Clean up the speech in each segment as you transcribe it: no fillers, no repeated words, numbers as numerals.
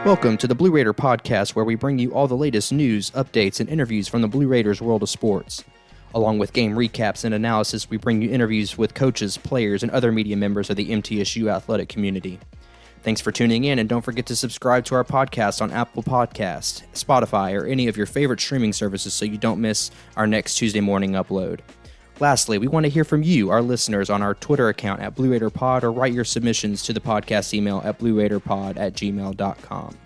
Welcome to the Blue Raider podcast, where we bring you all the latest news, updates, and interviews from the Blue Raiders world of sports. Along with game recaps and analysis, we bring you interviews with coaches, players, and other media members of the MTSU athletic community. Thanks for tuning in, and don't forget to subscribe to our podcast on Apple Podcasts, Spotify, or any of your favorite streaming services so you don't miss our next Tuesday morning upload. Lastly, we want to hear from you, our listeners, on our Twitter account at Blue Raider Pod, or write your submissions to the podcast email at blueraiderpod@gmail.com.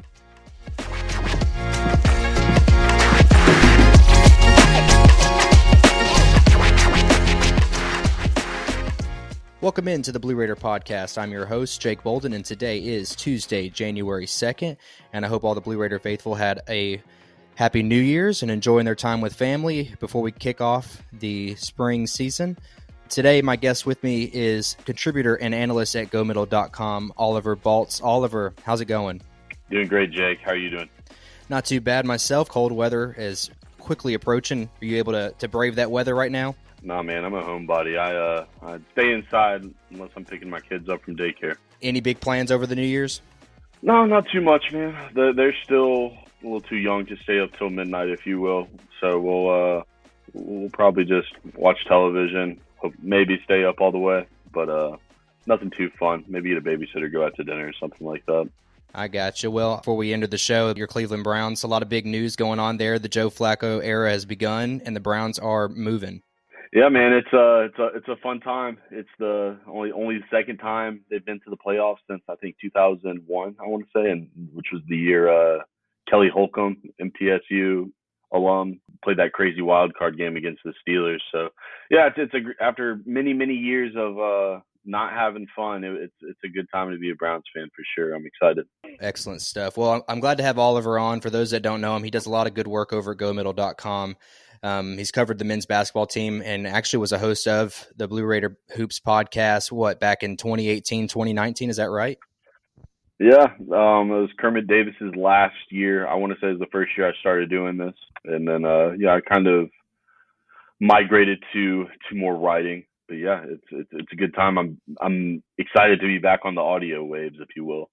Welcome into the Blue Raider Podcast. I'm your host, Jake Bolden, and today is Tuesday, January 2nd, and I hope all the Blue Raider faithful had a Happy New Year's and enjoying their time with family before we kick off the spring season. Today, my guest with me is contributor and analyst at GoMiddle.com, Oliver Baltz. Oliver, how's it going? Doing great, Jake. How are you doing? Not too bad myself. Cold weather is quickly approaching. Are you able to brave that weather right now? Nah, man, I'm a homebody. I stay inside unless I'm picking my kids up from daycare. Any big plans over the New Year's? No, not too much, man. They're still a little too young to stay up till midnight, if you will. So we'll probably just watch television, maybe stay up all the way, but nothing too fun. Maybe get a babysitter, go out to dinner or something like that. I gotcha. Well, before we ender the show, your Cleveland Browns, a lot of big news going on there. The Joe Flacco era has begun, and the Browns are moving. Yeah, man, it's a fun time. It's the only the second time they've been to the playoffs since I think 2001, I want to say, and which was the year Kelly Holcomb, MTSU alum, played that crazy wild card game against the Steelers. So yeah, after many years of not having fun, it's a good time to be a Browns fan for sure. I'm excited. Excellent stuff. Well, I'm glad to have Oliver on. For those that don't know him, he does a lot of good work over at GoMiddle.com. He's covered the men's basketball team and actually was a host of the Blue Raider Hoops podcast, back in 2018, 2019, is that right? Yeah, it was Kermit Davis's last year. I want to say it was the first year I started doing this. And then, I kind of migrated to more writing. But yeah, it's a good time. I'm excited to be back on the audio waves, if you will.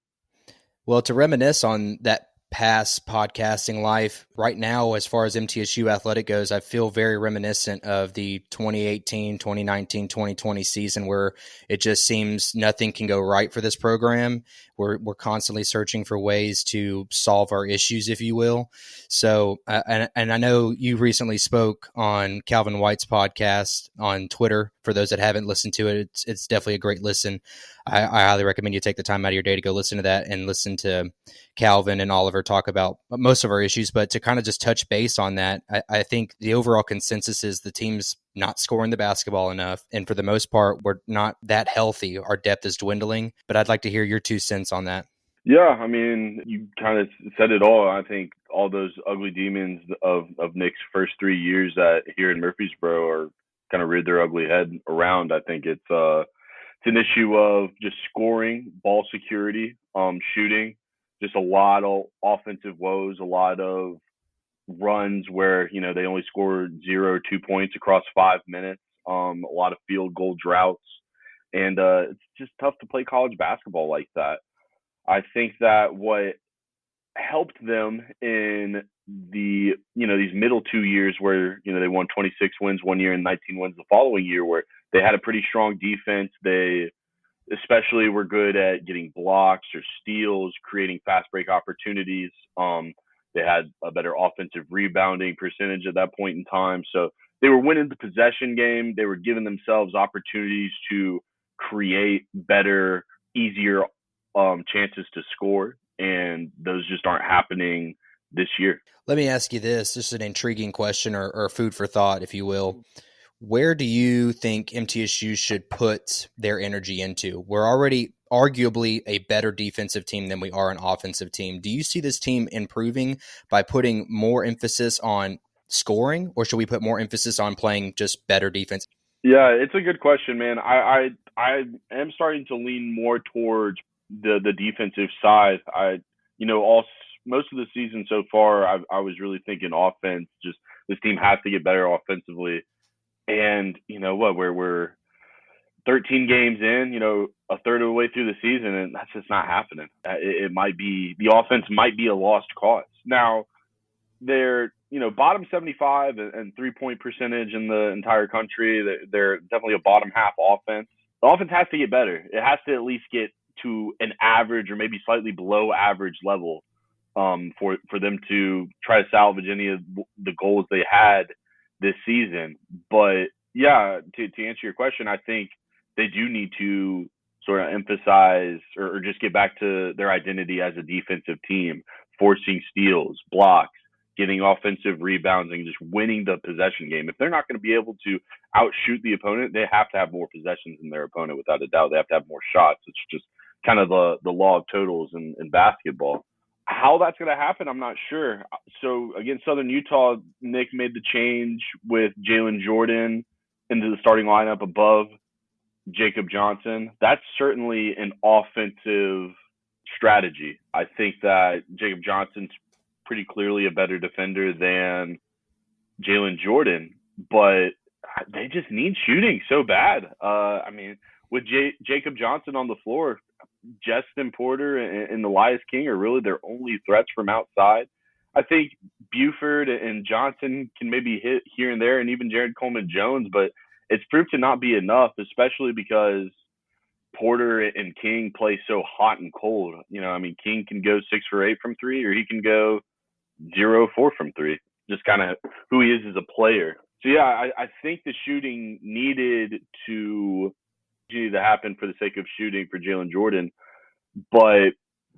Well, to reminisce on that past podcasting life, right now, as far as MTSU athletic goes, I feel very reminiscent of the 2018, 2019, 2020 season, where it just seems nothing can go right for this program. We're constantly searching for ways to solve our issues, if you will. So, and I know you recently spoke on Calvin White's podcast on Twitter. For those that haven't listened to it, it's definitely a great listen. I highly recommend you take the time out of your day to go listen to that and listen to Calvin and Oliver talk about most of our issues. But to kind of just touch base on that, I think the overall consensus is the team's not scoring the basketball enough. And for the most part, we're not that healthy. Our depth is dwindling. But I'd like to hear your 2 cents on that. Yeah, I mean, you kind of said it all. I think all those ugly demons of Nick's first 3 years here in Murfreesboro are kind of reared their ugly head around. I think it's an issue of just scoring, ball security, shooting, just a lot of offensive woes, a lot of runs where, they only score 0 or 2 points across 5 minutes, a lot of field goal droughts. And it's just tough to play college basketball like that. I think that what helped them in the, these middle 2 years where, they won 26 wins one year and 19 wins the following year, where they had a pretty strong defense. They especially were good at getting blocks or steals, creating fast break opportunities. They had a better offensive rebounding percentage at that point in time. So they were winning the possession game. They were giving themselves opportunities to create better, easier chances to score. And those just aren't happening this year. Let me ask you this. This is an intriguing question or food for thought, if you will. Where do you think MTSU should put their energy into? We're already arguably a better defensive team than we are an offensive team. Do you see this team improving by putting more emphasis on scoring, or should we put more emphasis on playing just better defense? Yeah, it's a good question, man. I am starting to lean more towards the defensive side. Most of the season so far, I was really thinking offense. Just this team has to get better offensively. And you know what? We're 13 games in, a third of the way through the season, and that's just not happening. It might be the offense might be a lost cause. Now, they're bottom 75 and 3-point percentage in the entire country. They're definitely a bottom half offense. The offense has to get better. It has to at least get to an average or maybe slightly below average level for them to try to salvage any of the goals they had this season. But yeah, to answer your question, I think they do need to sort of emphasize or just get back to their identity as a defensive team, forcing steals, blocks, getting offensive rebounds, and just winning the possession game. If they're not going to be able to outshoot the opponent, they have to have more possessions than their opponent, without a doubt. They have to have more shots. It's just kind of the law of totals in basketball. How that's going to happen, I'm not sure. So against Southern Utah, Nick made the change with Jalen Jordan into the starting lineup above Jacob Johnson. That's certainly an offensive strategy. I think that Jacob Johnson's pretty clearly a better defender than Jalen Jordan, but they just need shooting so bad. With Jacob Johnson on the floor, Justin Porter and Elias King are really their only threats from outside. I think Buford and Johnson can maybe hit here and there, and even Jared Coleman-Jones, but it's proved to not be enough, especially because Porter and King play so hot and cold. King can go 6 for 8 from 3, or he can go 0-4 from 3. Just kind of who he is as a player. So yeah, I think the shooting needed to happen for the sake of shooting for Jalen Jordan. But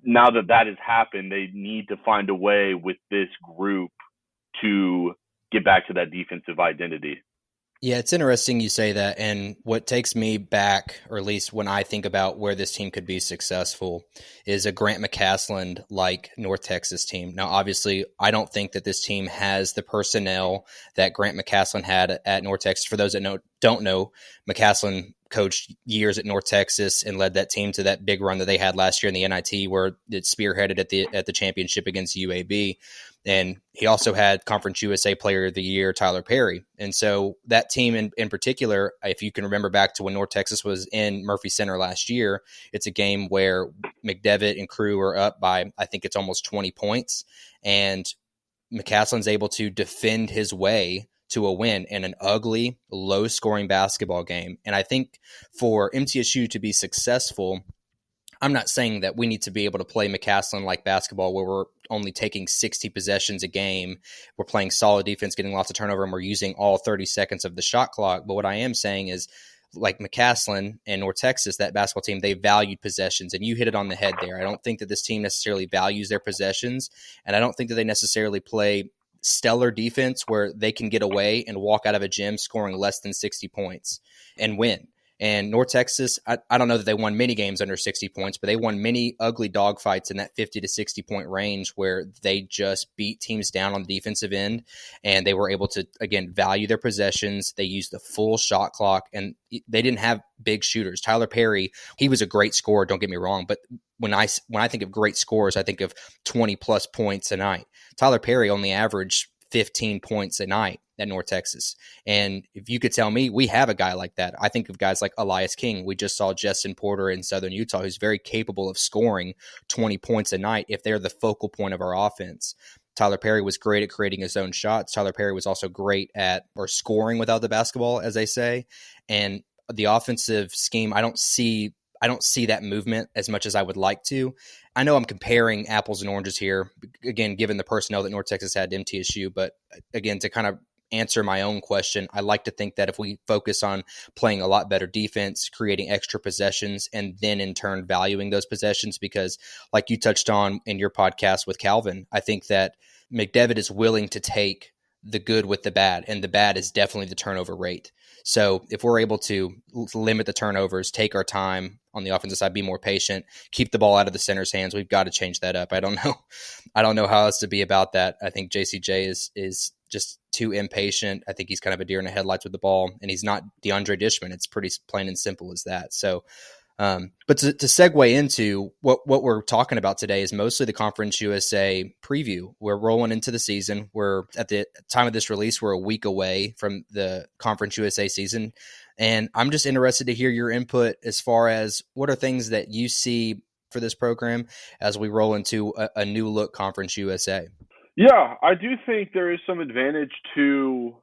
now that has happened, they need to find a way with this group to get back to that defensive identity. Yeah, it's interesting you say that. And what takes me back, or at least when I think about where this team could be successful, is a Grant McCasland like North Texas team. Now, obviously, I don't think that this team has the personnel that Grant McCasland had at North Texas. For those that don't know, McCasland coached years at North Texas and led that team to that big run that they had last year in the NIT, where it spearheaded at the championship against UAB. And he also had Conference USA Player of the Year, Tyler Perry. And so that team in particular, if you can remember back to when North Texas was in Murphy Center last year, it's a game where McDevitt and crew are up by, I think it's almost 20 points. And McCasland's able to defend his way to a win in an ugly, low-scoring basketball game. And I think for MTSU to be successful, I'm not saying that we need to be able to play McCasland like basketball where we're only taking 60 possessions a game. We're playing solid defense, getting lots of turnover, and we're using all 30 seconds of the shot clock. But what I am saying is, like McCasland and North Texas, that basketball team, they valued possessions, and you hit it on the head there. I don't think that this team necessarily values their possessions, and I don't think that they necessarily play stellar defense where they can get away and walk out of a gym scoring less than 60 points and win. And North Texas, I don't know that they won many games under 60 points, but they won many ugly dogfights in that 50 to 60 point range where they just beat teams down on the defensive end, and they were able to, again, value their possessions. They used the full shot clock, and they didn't have big shooters. Tyler Perry, he was a great scorer, don't get me wrong, but when I think of great scorers, I think of 20-plus points a night. Tyler Perry only averaged 15 points a night at North Texas. And if you could tell me we have a guy like that, I think of guys like Elias King. We just saw Justin Porter in Southern Utah, who's very capable of scoring 20 points a night if they're the focal point of our offense. Tyler Perry was great at creating his own shots. Tyler Perry was also great at scoring without the basketball, as they say. And the offensive scheme, I don't see that movement as much as I would like to. I know I'm comparing apples and oranges here, again, given the personnel that North Texas had to MTSU. But again, to kind of answer my own question, I like to think that if we focus on playing a lot better defense, creating extra possessions, and then in turn valuing those possessions, because like you touched on in your podcast with Calvin, I think that McDevitt is willing to take the good with the bad, and the bad is definitely the turnover rate. So if we're able to limit the turnovers, take our time on the offensive side, be more patient, keep the ball out of the center's hands, we've got to change that up. I don't know how else to be about that. I think JCJ is just too impatient. I think he's kind of a deer in the headlights with the ball, and he's not DeAndre Dishman. It's pretty plain and simple as that. So, but to segue into what we're talking about today is mostly the Conference USA preview. We're rolling into the season. We're at the time of this release, we're a week away from the Conference USA season. And I'm just interested to hear your input as far as what are things that you see for this program as we roll into a new look Conference USA. Yeah, I do think there is some advantage to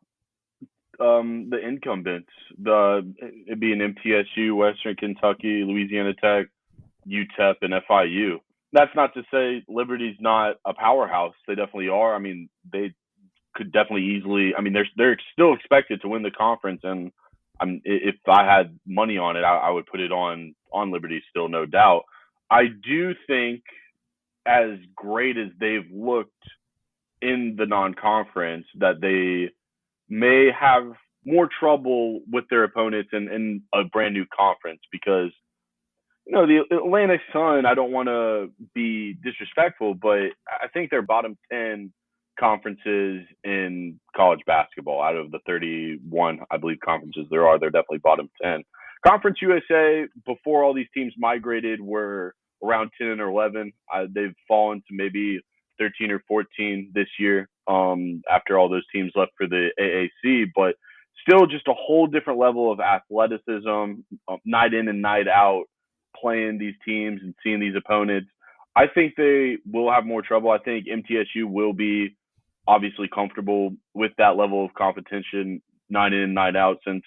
the incumbents, it being MTSU, Western Kentucky, Louisiana Tech, UTEP, and FIU. That's not to say Liberty's not a powerhouse. They definitely are. I mean, they could definitely easily. I mean, they're still expected to win the conference, and if I had money on it, I would put it on Liberty still, no doubt. I do think, as great as they've looked in the non-conference, that they may have more trouble with their opponents in a brand new conference because the Atlantic Sun, I don't want to be disrespectful, but I think they're bottom 10 conferences in college basketball out of the 31, I believe, conferences there are. They're definitely bottom 10. Conference USA, before all these teams migrated, were around 10 or 11. They've fallen to maybe 13 or 14 this year after all those teams left for the AAC, but still just a whole different level of athleticism, night in and night out, playing these teams and seeing these opponents. I think they will have more trouble. I think MTSU will be obviously comfortable with that level of competition night in and night out, since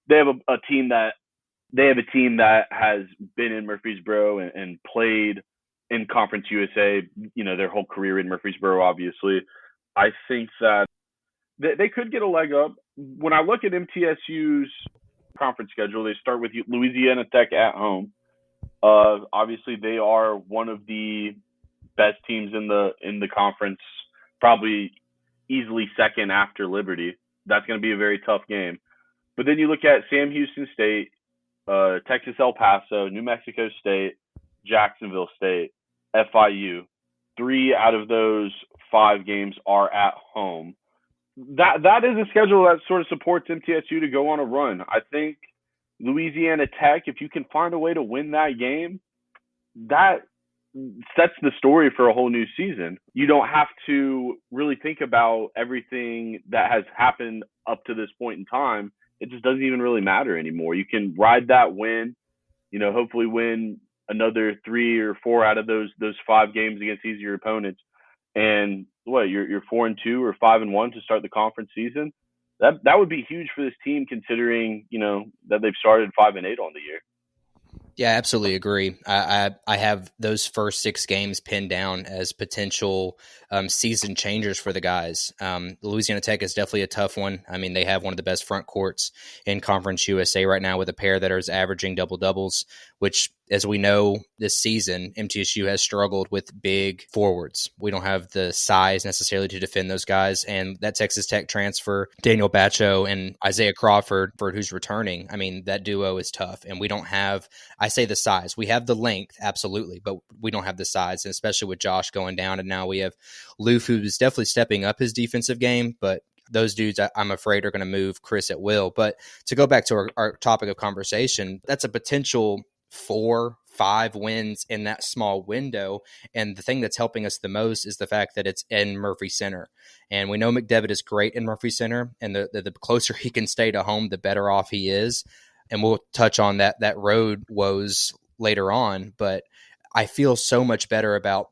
they have a team that has been in Murfreesboro and played in Conference USA, their whole career in Murfreesboro, obviously. I think that they could get a leg up. When I look at MTSU's conference schedule, they start with Louisiana Tech at home. Obviously, they are one of the best teams in the conference, probably easily second after Liberty. That's going to be a very tough game. But then you look at Sam Houston State, Texas El Paso, New Mexico State, Jacksonville State, FIU. 3 out of those 5 games are at home. That is a schedule that sort of supports MTSU to go on a run. I think Louisiana Tech, if you can find a way to win that game, that sets the story for a whole new season. You don't have to really think about everything that has happened up to this point in time. It just doesn't even really matter anymore. You can ride that win, hopefully win another 3 or 4 out of those 5 games against easier opponents. And you're 4-2 or 5-1 to start the conference season. That would be huge for this team, considering that they've started 5-8 on the year. Yeah, absolutely agree. I have those first 6 games pinned down as potential season changers for the guys. Louisiana Tech is definitely a tough one. I mean, they have one of the best front courts in Conference USA right now, with a pair that are averaging double-doubles, which, as we know, this season, MTSU has struggled with big forwards. We don't have the size necessarily to defend those guys. And that Texas Tech transfer, Daniel Bacho and Isaiah Crawford, who's returning, I mean, that duo is tough. And we don't have, I say the size. We have the length, absolutely, but we don't have the size, and especially with Josh going down. And now we have Loof, who's definitely stepping up his defensive game, but those dudes, I'm afraid, are going to move Chris at will. But to go back to our topic of conversation, that's a potential 4-5 wins in that small window. And the thing that's helping us the most is the fact that it's in Murphy Center. And we know McDevitt is great in Murphy Center, and the closer he can stay to home, the better off he is. And we'll touch on that road woes later on. But I feel so much better about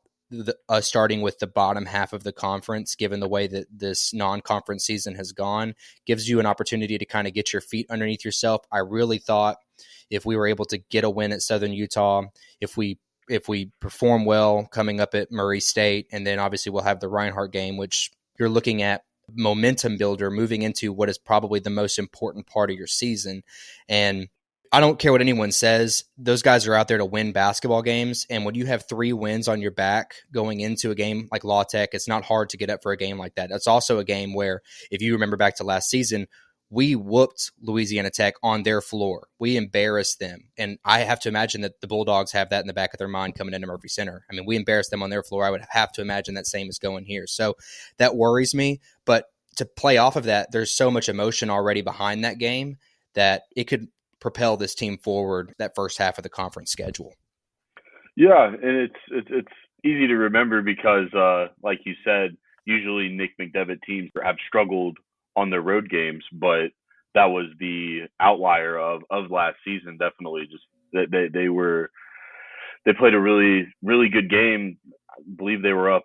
starting with the bottom half of the conference, given the way that this non-conference season has gone. Gives you an opportunity to kind of get your feet underneath yourself. I really thought if we were able to get a win at Southern Utah, if we perform well coming up at Murray State, and then obviously we'll have the Reinhardt game, which you're looking at momentum builder moving into what is probably the most important part of your season. And I don't care what anyone says, those guys are out there to win basketball games. And when you have 3 wins on your back going into a game like La Tech, it's not hard to get up for a game like that. That's also a game where, if you remember back to last season, we whooped Louisiana Tech on their floor. We embarrassed them. And I have to imagine that the Bulldogs have that in the back of their mind coming into Murphy Center. I mean, we embarrassed them on their floor. I would have to imagine that same is going here. So that worries me. But to play off of that, there's so much emotion already behind that game that it could propel this team forward that first half of the conference schedule. Yeah, and it's easy to remember because, like you said, usually Nick McDevitt teams have struggled on their road games, but that was the outlier of last season. Definitely, just they played a really really good game. I believe they were up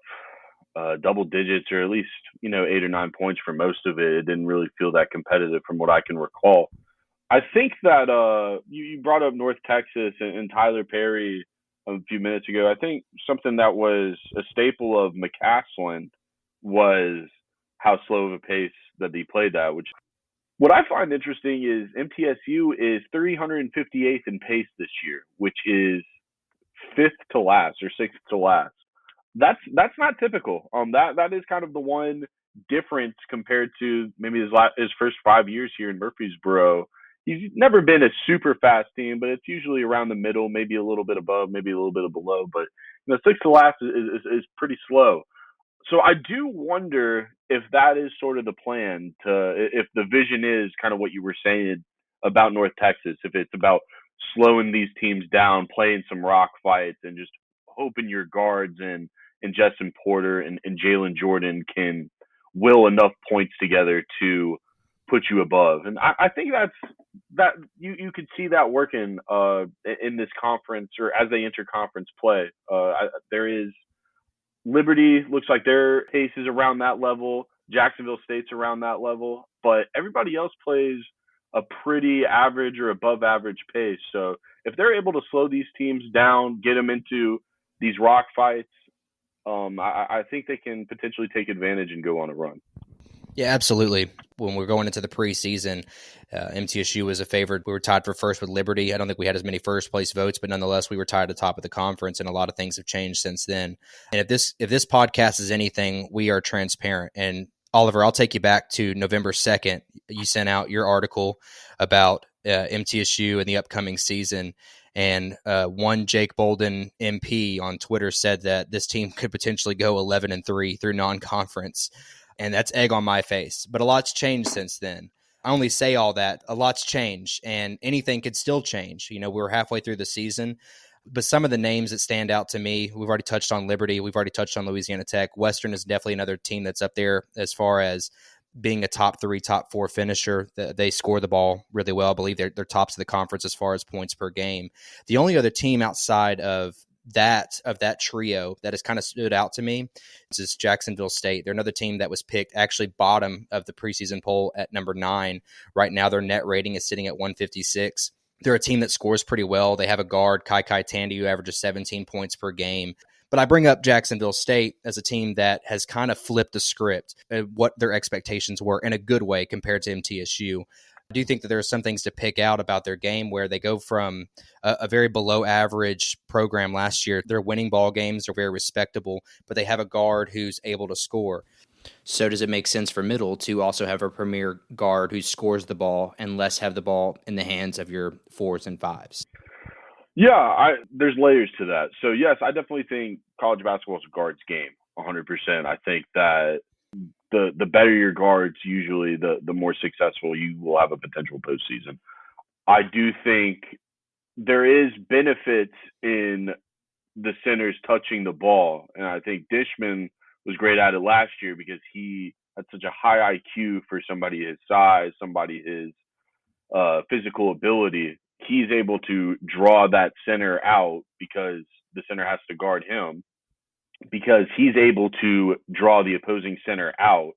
double digits, or at least 8 or 9 points for most of it. It didn't really feel that competitive from what I can recall. I think that you brought up North Texas and Tyler Perry a few minutes ago. I think something that was a staple of McCaslin was how slow of a pace that he played at. Which what I find interesting is MTSU is 358th in pace this year, which is fifth to last or sixth to last. That's not typical. That is kind of the one difference compared to maybe his first 5 years here in Murfreesboro. He's never been a super fast team, but it's usually around the middle, maybe a little bit above, maybe a little bit below. But sixth to last is pretty slow. So I do wonder if that is sort of the plan, if the vision is kind of what you were saying about North Texas, if it's about slowing these teams down, playing some rock fights, and just hoping your guards and Justin Porter and Jalen Jordan can will enough points together to put you above. And I think that you could see that working in this conference, or as they enter conference play. There is Liberty, looks like their pace is around that level. Jacksonville State's around that level, but everybody else plays a pretty average or above average pace. So if they're able to slow these teams down, get them into these rock fights, I think they can potentially take advantage and go on a run. Yeah, absolutely. When we're going into the preseason, MTSU was a favorite. We were tied for first with Liberty. I don't think we had as many first place votes, but nonetheless, we were tied at the top of the conference, and a lot of things have changed since then. And if this podcast is anything, we are transparent. And Oliver, I'll take you back to November 2nd. You sent out your article about MTSU and the upcoming season. And one Jake Bolden MP on Twitter said that this team could potentially go 11-3 through non-conference. And that's egg on my face. But a lot's changed since then. I only say all that. A lot's changed, and anything could still change. We're halfway through the season. But some of the names that stand out to me, we've already touched on Liberty. We've already touched on Louisiana Tech. Western is definitely another team that's up there as far as being a top 3, top 4 finisher. They score the ball really well. I believe they're tops of the conference as far as points per game. The only other team outside of that trio that has kind of stood out to me is Jacksonville State. They're another team that was picked actually bottom of the preseason poll at number 9. Right now, their net rating is sitting at 156. They're a team that scores pretty well. They have a guard, Kai Tandy, who averages 17 points per game. But I bring up Jacksonville State as a team that has kind of flipped the script, what their expectations were in a good way compared to MTSU. I do think that there are some things to pick out about their game where they go from a very below average program last year. Their winning ball games are very respectable, but they have a guard who's able to score. So does it make sense for Middle to also have a premier guard who scores the ball and less have the ball in the hands of your 4s and 5s? Yeah, there's layers to that. So yes, I definitely think college basketball is a guard's game, 100%. I think that the better your guards, usually the more successful you will have a potential postseason. I do think there is benefits in the centers touching the ball, and I think Dishman was great at it last year because he had such a high IQ for somebody his size, somebody his physical ability. He's able to draw that center out because the center has to guard him, because he's able to draw the opposing center out.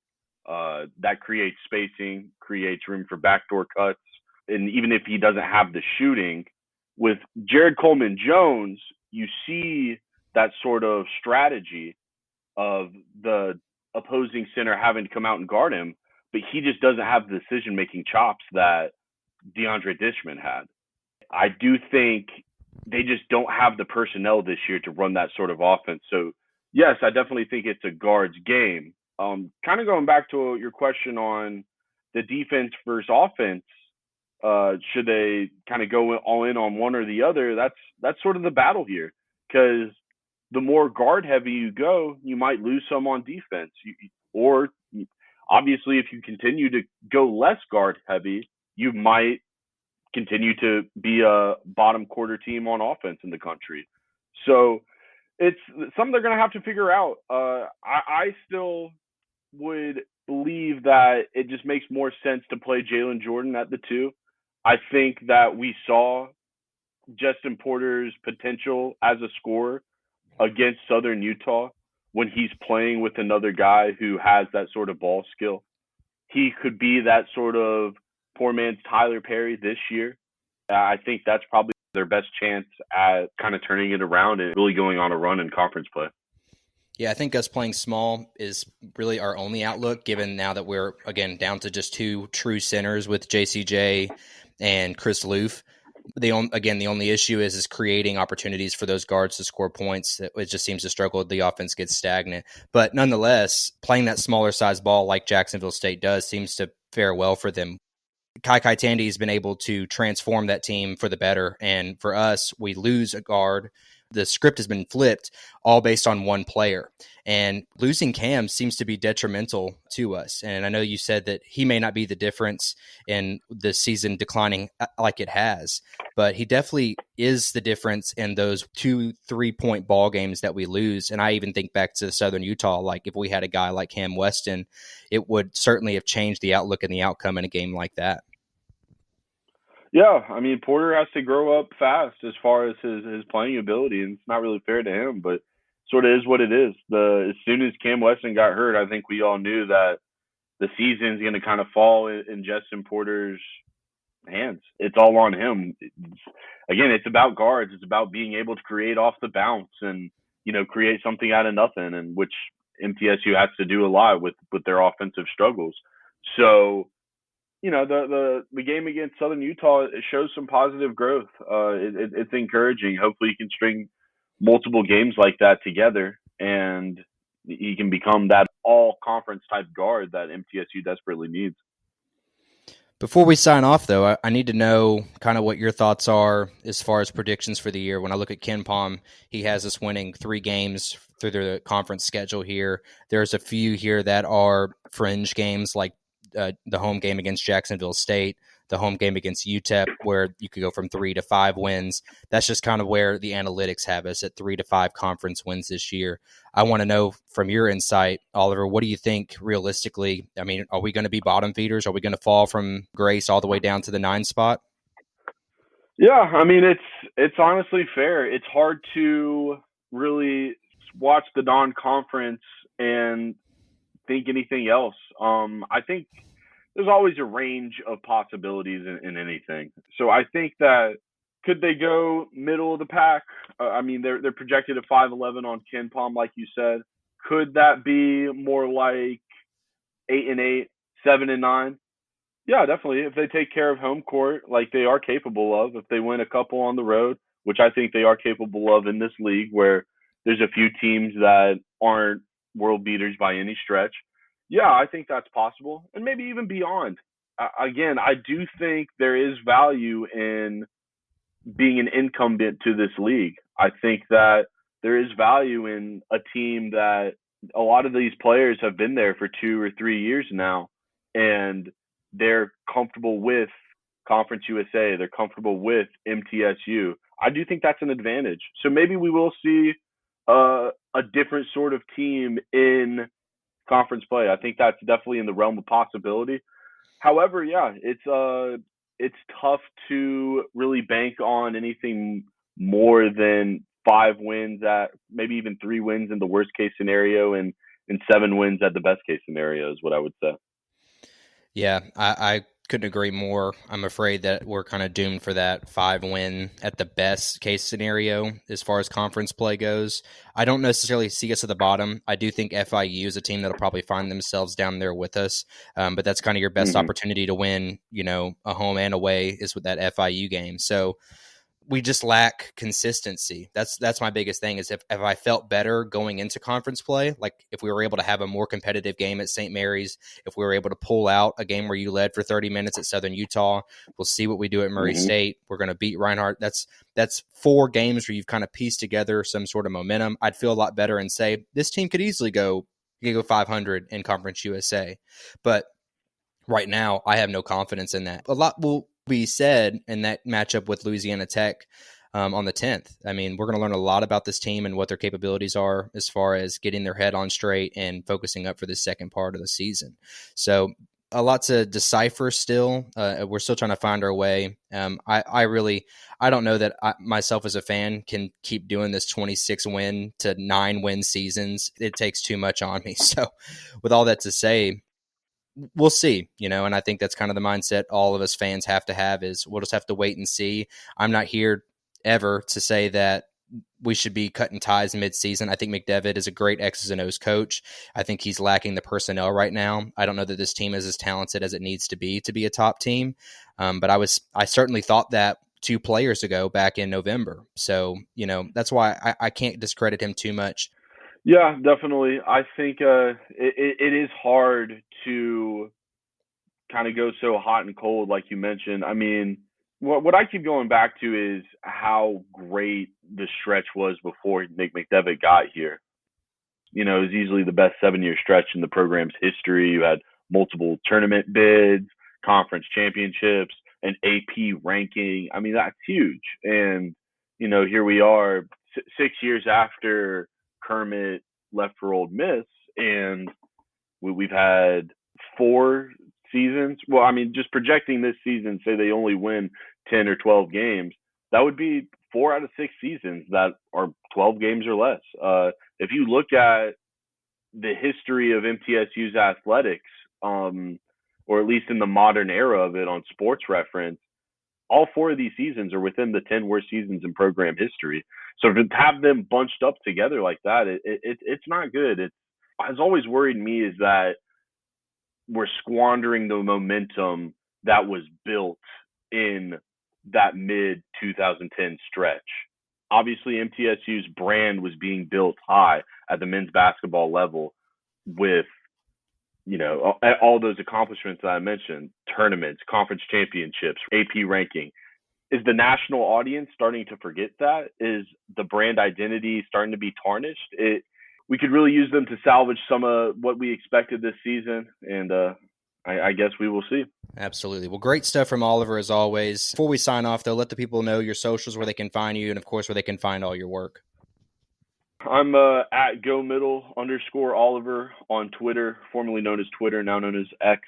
That creates spacing, creates room for backdoor cuts. And even if he doesn't have the shooting, with Jared Coleman-Jones, you see that sort of strategy of the opposing center having to come out and guard him, but he just doesn't have the decision-making chops that DeAndre Dishman had. I do think they just don't have the personnel this year to run that sort of offense. So, yes, I definitely think it's a guard's game. Kind of going back to your question on the defense versus offense, should they kind of go all in on one or the other? That's sort of the battle here, because the more guard heavy you go, you might lose some on defense. Or obviously, if you continue to go less guard heavy, you might continue to be a bottom quarter team on offense in the country. So it's something they're going to have to figure out. I still would believe that it just makes more sense to play Jalen Jordan at the 2. I think that we saw Justin Porter's potential as a scorer against Southern Utah when he's playing with another guy who has that sort of ball skill. He could be that sort of poor man's Tyler Perry this year. I think that's probably their best chance at kind of turning it around and really going on a run in conference play. Yeah, I think us playing small is really our only outlook, given now that we're, again, down to just 2 true centers with JCJ and Chris Loof. The only issue is creating opportunities for those guards to score points. It just seems to struggle. The offense gets stagnant. But nonetheless, playing that smaller size ball like Jacksonville State does seems to fare well for them. Kai Tandy has been able to transform that team for the better. And for us, we lose a guard. The script has been flipped all based on one player. And losing Cam seems to be detrimental to us. And I know you said that he may not be the difference in the season declining like it has, but he definitely is the difference in those 2-3 point ball games that we lose. And I even think back to Southern Utah, like if we had a guy like Cam Weston, it would certainly have changed the outlook and the outcome in a game like that. Yeah, I mean, Porter has to grow up fast as far as his playing ability, and it's not really fair to him, but sort of is what it is. As soon as Cam Weston got hurt, I think we all knew that the season's going to kind of fall in Justin Porter's hands. It's all on him. Again, it's about guards. It's about being able to create off the bounce and, create something out of nothing, and which MTSU has to do a lot with their offensive struggles. So, the game against Southern Utah, it shows some positive growth. It's encouraging. Hopefully, he can string multiple games like that together, and he can become that all-conference type guard that MTSU desperately needs. Before we sign off, though, I need to know kind of what your thoughts are as far as predictions for the year. When I look at KenPom, he has us winning 3 games through the conference schedule here. There's a few here that are fringe games, like the home game against Jacksonville State, the home game against UTEP, where you could go from 3 to 5 wins. That's just kind of where the analytics have us at 3 to 5 conference wins this year. I want to know from your insight, Oliver, what do you think realistically? I mean, are we going to be bottom feeders? Are we going to fall from grace all the way down to the 9 spot? Yeah, I mean, it's honestly fair. It's hard to really watch the non-conference and think anything else. I think there's always a range of possibilities in anything. So I think that could they go middle of the pack? I mean, they're projected at 5-11 on KenPom, like you said. Could that be more like 8-8, 7-9? Yeah, definitely. If they take care of home court like they are capable of, if they win a couple on the road, which I think they are capable of in this league where there's a few teams that aren't world beaters by any stretch. Yeah, I think that's possible, and maybe even beyond. Again, I do think there is value in being an incumbent to this league. I think that there is value in a team that a lot of these players have been there for 2 or 3 years now, and they're comfortable with Conference USA. They're comfortable with MTSU. I do think that's an advantage. So maybe we will see a different sort of team in conference play. I think that's definitely in the realm of possibility. However, yeah, it's tough to really bank on anything more than 5 wins at maybe even 3 wins in the worst case scenario and 7 wins at the best case scenario is what I would say. Yeah, I couldn't agree more. I'm afraid that we're kind of doomed for that 5 win at the best case scenario as far as conference play goes. I don't necessarily see us at the bottom. I do think FIU is a team that'll probably find themselves down there with us. But that's kind of your best opportunity to win, a home and away is with that FIU game. So we just lack consistency. That's my biggest thing is if I felt better going into conference play, like if we were able to have a more competitive game at St. Mary's, if we were able to pull out a game where you led for 30 minutes at Southern Utah, we'll see what we do at Murray State. We're going to beat Reinhardt. That's 4 games where you've kind of pieced together some sort of momentum. I'd feel a lot better and say this team could easily go 500 in Conference USA. But right now, I have no confidence in that. A lot will be said in that matchup with Louisiana Tech. on the 10th. I mean, we're going to learn a lot about this team and what their capabilities are as far as getting their head on straight and focusing up for the second part of the season. So a lot to decipher still. We're still trying to find our way. I don't know that I, myself as a fan, can keep doing this 26 win to 9 win seasons. It takes too much on me. So with all that to say, we'll see, and I think that's kind of the mindset all of us fans have to have, is we'll just have to wait and see. I'm not here ever to say that we should be cutting ties mid-season. I think McDevitt is a great X's and O's coach. I think he's lacking the personnel right now. I don't know that this team is as talented as it needs to be a top team. But I certainly thought that 2 players ago back in November. So, that's why I can't discredit him too much. Yeah, definitely. I think it is hard to kind of go so hot and cold like you mentioned. I mean, what I keep going back to is how great the stretch was before Nick McDevitt got here. It was easily the best 7-year stretch in the program's history. You had multiple tournament bids, conference championships, an AP ranking. I mean, that's huge. And, here we are 6 years after Kermit left for Ole Miss, and we've had 4 seasons. Well, I mean, just projecting this season, say they only win 10 or 12 games, that would be 4 out of 6 seasons that are 12 games or less. If you look at the history of MTSU's athletics, or at least in the modern era of it on Sports Reference, all 4 of these seasons are within the 10 worst seasons in program history. So to have them bunched up together like that, it's not good. It has always worried me is that we're squandering the momentum that was built in that mid 2010 stretch. Obviously, MTSU's brand was being built high at the men's basketball level with, all those accomplishments that I mentioned, tournaments, conference championships, AP ranking. Is the national audience starting to forget that? Is the brand identity starting to be tarnished? We could really use them to salvage some of what we expected this season, and I guess we will see. Absolutely. Well, great stuff from Oliver as always. Before we sign off, though, let the people know your socials, where they can find you, and of course, where they can find all your work. I'm at @GoMiddle_Oliver on Twitter, formerly known as Twitter, now known as X.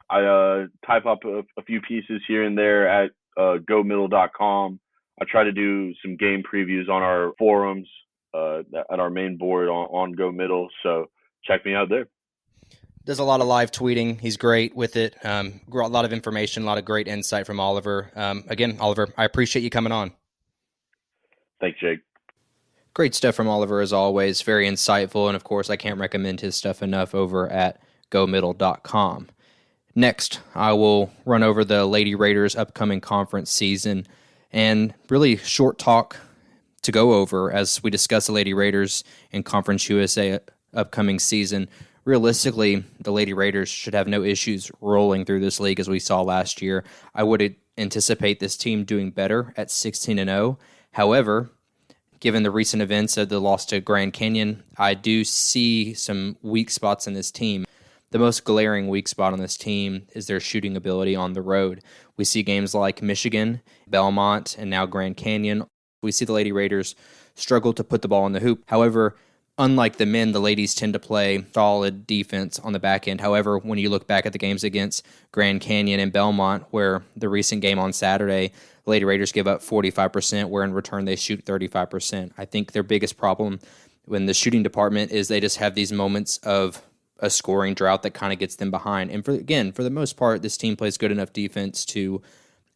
I type up a few pieces here and there at GoMiddle.com. I try to do some game previews on our forums at our main board on Go Middle, so check me out there. Does a lot of live tweeting. He's great with it. A lot of information, a lot of great insight from Oliver. Again, Oliver, I appreciate you coming on. Thanks, Jake. Great stuff from Oliver as always. Very insightful. And of course, I can't recommend his stuff enough over at gomiddle.com. Next, I will run over the Lady Raiders' upcoming conference season and really short talk to go over as we discuss the Lady Raiders in Conference USA upcoming season. Realistically, the Lady Raiders should have no issues rolling through this league as we saw last year. I would anticipate this team doing better at 16-0. However, given the recent events of the loss to Grand Canyon, I do see some weak spots in this team. The most glaring weak spot on this team is their shooting ability on the road. We see games like Michigan, Belmont, and now Grand Canyon. We see the Lady Raiders struggle to put the ball in the hoop. However, unlike the men, the ladies tend to play solid defense on the back end. However, when you look back at the games against Grand Canyon and Belmont, where the recent game on Saturday, the Lady Raiders give up 45%, where in return they shoot 35%. I think their biggest problem in the shooting department is they just have these moments of a scoring drought that kind of gets them behind. And for the most part, this team plays good enough defense to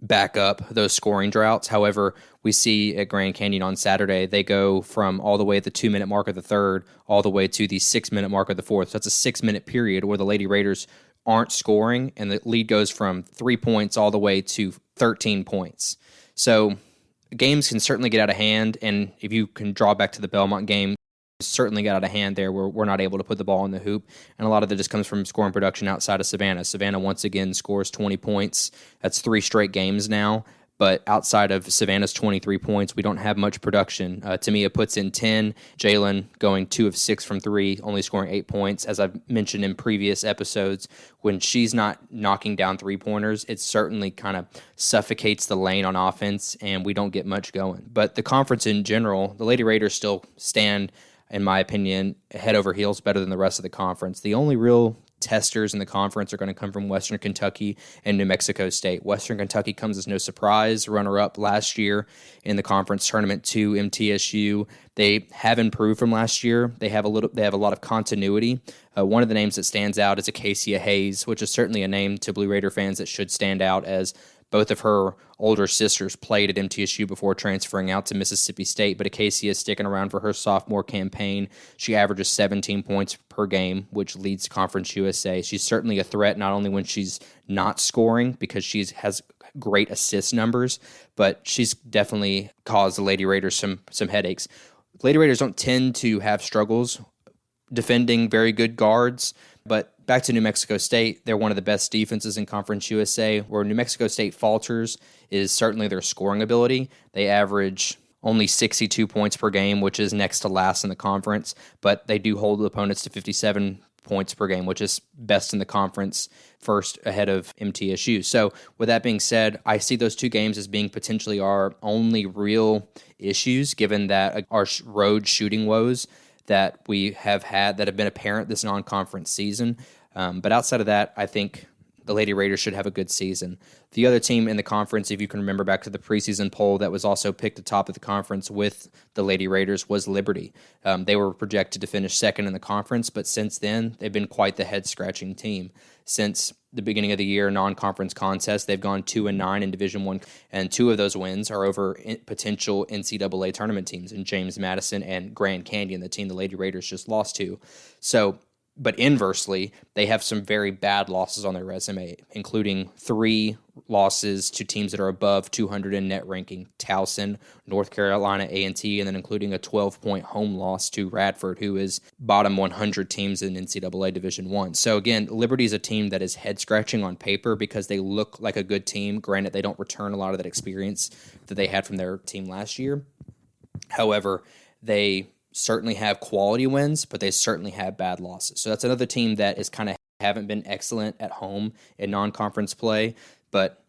back up those scoring droughts. However, we see at Grand Canyon on Saturday, they go from all the way at the 2-minute mark of the third all the way to the 6-minute mark of the fourth. So that's a 6-minute period where the Lady Raiders aren't scoring, and the lead goes from 3 points all the way to 13 points. So games can certainly get out of hand, and if you can draw back to the Belmont game, certainly got out of hand there where we're not able to put the ball in the hoop. And a lot of that just comes from scoring production outside of Savannah. Savannah once again scores 20 points. That's 3 straight games now. But outside of Savannah's 23 points, we don't have much production. Tamia puts in 10. Jalen going 2 of 6 from 3, only scoring 8 points. As I've mentioned in previous episodes, when she's not knocking down three-pointers, it certainly kind of suffocates the lane on offense, and we don't get much going. But the conference in general, the Lady Raiders still stand, in my opinion, head over heels better than the rest of the conference. The only real testers in the conference are going to come from Western Kentucky and New Mexico State. Western Kentucky comes as no surprise, runner-up last year in the conference tournament to MTSU. They have improved from last year. They have a lot of continuity. One of the names that stands out is Acacia Hayes, which is certainly a name to Blue Raider fans that should stand out, as both of her older sisters played at MTSU before transferring out to Mississippi State, but Acacia is sticking around for her sophomore campaign. She averages 17 points per game, which leads Conference USA. She's certainly a threat, not only when she's not scoring, because she has great assist numbers, but she's definitely caused the Lady Raiders some headaches. Lady Raiders don't tend to have struggles defending very good guards, but back to New Mexico State, they're one of the best defenses in Conference USA. Where New Mexico State falters is certainly their scoring ability. They average only 62 points per game, which is next to last in the conference, but they do hold the opponents to 57 points per game, which is best in the conference, first ahead of MTSU. So with that being said, I see those two games as being potentially our only real issues, given that our road shooting woes that we have had that have been apparent this non-conference season. But outside of that, I think the Lady Raiders should have a good season. The other team in the conference, if you can remember back to the preseason poll that was also picked atop of the conference with the Lady Raiders, was Liberty. They were projected to finish second in the conference, but since then, they've been quite the head-scratching team. Since the beginning of the year non-conference contest, they've gone 2-9 in Division I, and 2 of those wins are over potential NCAA tournament teams in James Madison and Grand Canyon, the team the Lady Raiders just lost to. So, but inversely, they have some very bad losses on their resume, including 3 losses to teams that are above 200 in net ranking: Towson, North Carolina A&T, and then including a 12-point home loss to Radford, who is bottom 100 teams in NCAA Division I. So again, Liberty is a team that is head-scratching on paper because they look like a good team. Granted, they don't return a lot of that experience that they had from their team last year. However, they certainly have quality wins, but they certainly have bad losses. So that's another team that is kind of haven't been excellent at home in non-conference play, but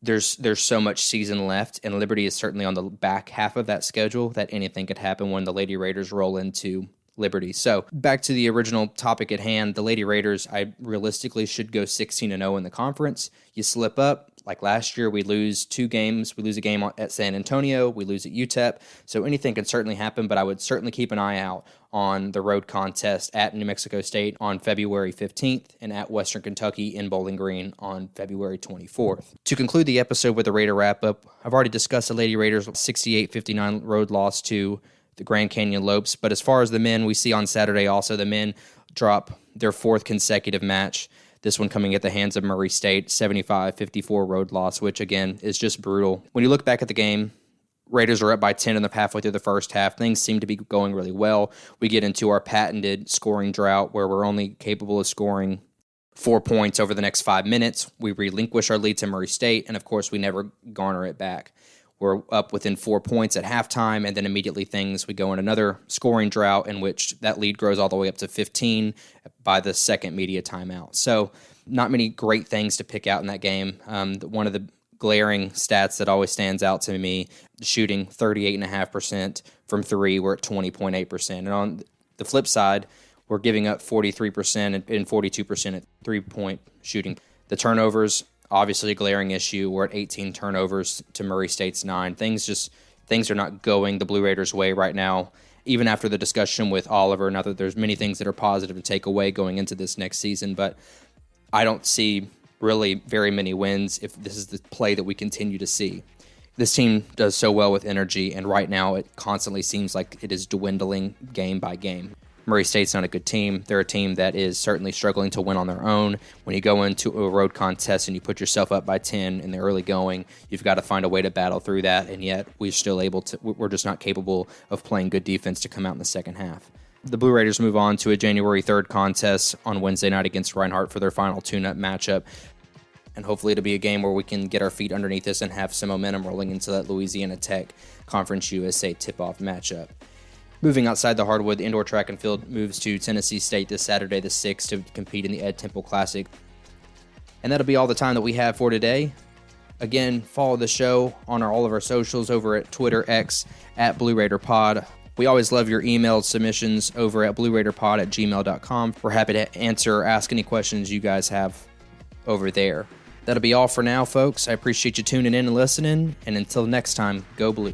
there's so much season left, and Liberty is certainly on the back half of that schedule that anything could happen when the Lady Raiders roll into Liberty. So back to the original topic at hand, the Lady Raiders, I realistically should go 16-0 in the conference. You slip up, like last year, we lose 2 games. We lose a game at San Antonio. We lose at UTEP. So anything can certainly happen, but I would certainly keep an eye out on the road contest at New Mexico State on February 15th and at Western Kentucky in Bowling Green on February 24th. To conclude the episode with a Raider wrap-up, I've already discussed the Lady Raiders' 68-59 road loss to the Grand Canyon Lopes, but as far as the men, we see on Saturday also the men drop their 4th consecutive match. This one coming at the hands of Murray State, 75-54 road loss, which again is just brutal. When you look back at the game, Raiders are up by 10 in the halfway through the first half. Things seem to be going really well. We get into our patented scoring drought where we're only capable of scoring 4 points over the next 5 minutes. We relinquish our lead to Murray State, and of course we never garner it back. We're up within 4 points at halftime, and then immediately we go in another scoring drought in which that lead grows all the way up to 15 by the second media timeout. So not many great things to pick out in that game. One of the glaring stats that always stands out to me, shooting 38.5% from 3, we're at 20.8%. And on the flip side, we're giving up 43% and 42% at three-point shooting. The turnovers, obviously a glaring issue. We're at 18 turnovers to Murray State's 9. Things are not going the Blue Raiders' way right now, even after the discussion with Oliver. Now that there's many things that are positive to take away going into this next season, but I don't see really very many wins if this is the play that we continue to see. This team does so well with energy, and right now it constantly seems like it is dwindling game by game. Murray State's not a good team. They're a team that is certainly struggling to win on their own. When you go into a road contest and you put yourself up by 10 in the early going, you've got to find a way to battle through that, and yet we're just not capable of playing good defense to come out in the second half. The Blue Raiders move on to a January 3rd contest on Wednesday night against Reinhardt for their final tune-up matchup. and hopefully it'll be a game where we can get our feet underneath us and have some momentum rolling into that Louisiana Tech Conference USA tip-off matchup. Moving outside the hardwood, the indoor track and field moves to Tennessee State this Saturday the 6th to compete in the Ed Temple Classic. And that'll be all the time that we have for today. Again, follow the show on all of our socials over at Twitter, X, at Blue Raider Pod. We always love your email submissions over at blueraiderpod@gmail.com. We're happy to answer or ask any questions you guys have over there. That'll be all for now, folks. I appreciate you tuning in and listening. And until next time, go Blue.